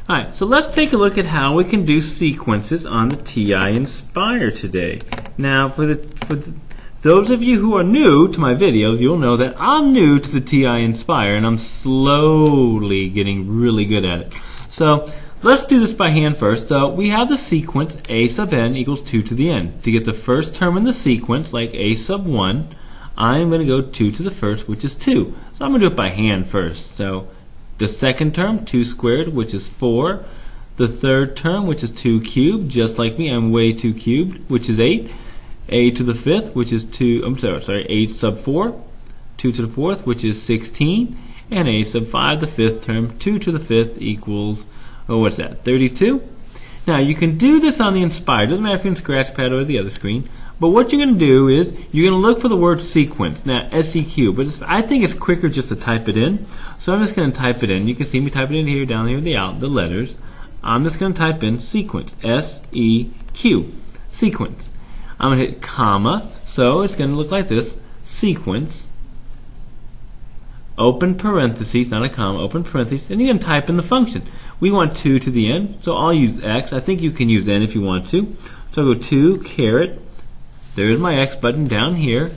Alright, so let's take a look at how we can do sequences on the TI NSpire today. Now, for those of you who are new to my videos, you'll know that I'm new to the TI NSpire and I'm slowly getting really good at it. So, let's do this by hand first. So, we have the sequence a sub n equals 2 to the n. To get the first term in the sequence, like a sub 1, I'm going to go 2 to the first, which is 2. So, I'm going to do it by hand first. So, the second term, 2 squared, which is 4. The third term, which is 2 cubed, just like me, I'm way 2 cubed, which is 8. A to the fifth, which is 8 sub 4. 2 to the fourth, which is 16. And a sub 5, the fifth term, 2 to the fifth equals, what's that, 32? Now, you can do this on the NSpire. Doesn't matter if you're in Scratchpad or the other screen. But what you're going to do is, you're going to look for the word sequence. Now, SEQ. But I think it's quicker just to type it in. So I'm just going to type it in. You can see me type it in here, down here, the letters. I'm just going to type in sequence. S-E-Q. Sequence. I'm going to hit comma. So it's going to look like this. Sequence. Open parentheses, not a comma, open parentheses. And you're going to type in the function. We want 2 to the n. So I'll use x. I think you can use n if you want to. So I'll go 2 caret. There's my x button down here.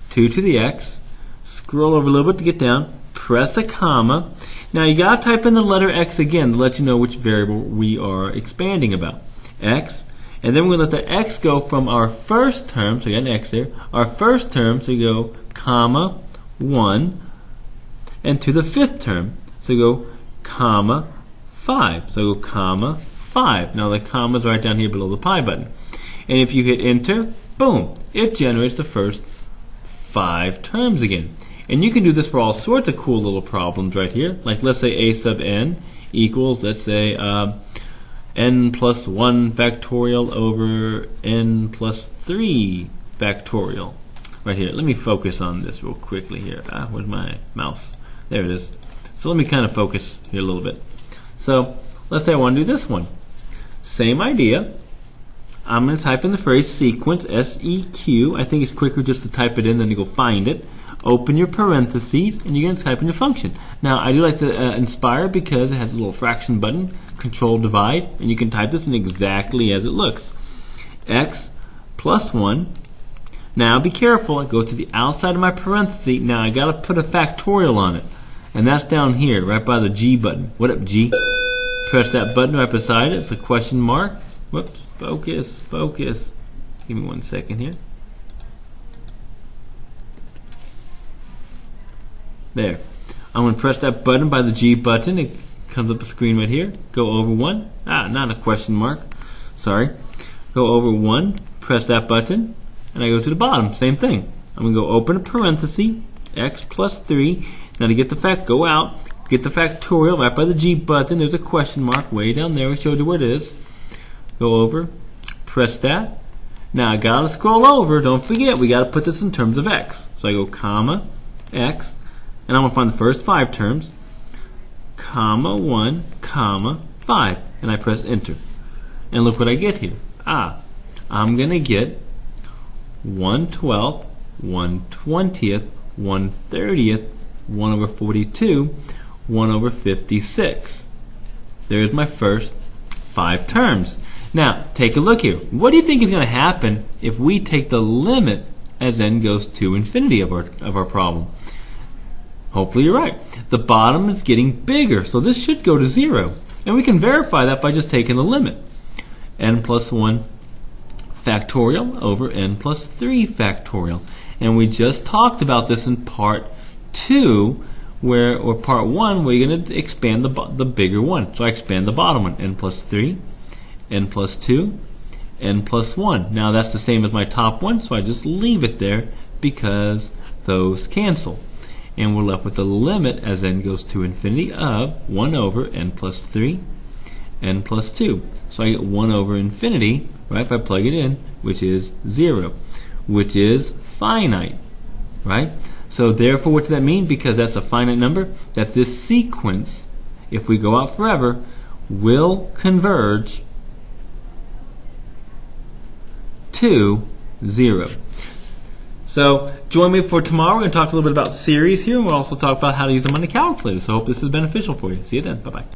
2 to the x. Scroll over a little bit to get down. Press a comma. Now you got to type in the letter x again to let you know which variable we are expanding about. X. And then we're going to let the x go from our first term. So you got an x there. Our first term. So you go comma 1. And to the fifth term. So you go comma 5. So go comma 5. Now the comma is right down here below the pi button. And if you hit enter, boom, it generates the first 5 terms again. And you can do this for all sorts of cool little problems right here. Like let's say a sub n equals, let's say, n plus 1 factorial over n plus 3 factorial. Right here. Let me focus on this real quickly here. Where's my mouse? There it is. So let me kind of focus here a little bit. So let's say I want to do this one. Same idea. I'm going to type in the phrase sequence, S-E-Q. I think it's quicker just to type it in than to go find it. Open your parentheses, and you're going to type in your function. Now, I do like the NSpire because it has a little fraction button, control divide, and you can type this in exactly as it looks. X plus 1. Now, be careful. I go to the outside of my parenthesis. Now, I got to put a factorial on it, and that's down here, right by the G button. What up, G? Press that button right beside it. It's a question mark. Whoops, focus, focus. Give me 1 second here. There. I'm going to press that button by the G button. It comes up a screen right here. Go over 1. Not a question mark. Sorry. Go over 1. Press that button. And I go to the bottom. Same thing. I'm going to go open a parenthesis. X plus 3. Now to get the fact, go out. Get the factorial right by the G button. There's a question mark way down there. It shows you where it is. Go over, press that. Now I gotta scroll over. Don't forget, we gotta put this in terms of x. So I go comma x, and I'm gonna find the first 5 terms. Comma 1, comma 5, and I press enter. And look what I get here. I'm gonna get 1/12, 1/20th, 1/30th, 1 over 42, 1 over 56. There's my first 5 terms. Now, take a look here. What do you think is going to happen if we take the limit as n goes to infinity of our problem? Hopefully you're right. The bottom is getting bigger, so this should go to 0. And we can verify that by just taking the limit. N plus 1 factorial over n plus 3 factorial. And we just talked about this in part 2, or part 1, where you're going to expand the bigger one. So I expand the bottom one, n plus 3. N plus 2, n plus 1. Now that's the same as my top one, so I just leave it there because those cancel. And we're left with the limit as n goes to infinity of 1 over n plus 3, n plus 2. So I get 1 over infinity, right, if I plug it in, which is 0, which is finite, right? So therefore, what does that mean? Because that's a finite number, that this sequence, if we go out forever, will converge to 0. So join me for tomorrow. We're going to talk a little bit about series here, and we'll also talk about how to use them on the calculator. So I hope this is beneficial for you. See you then. Bye-bye.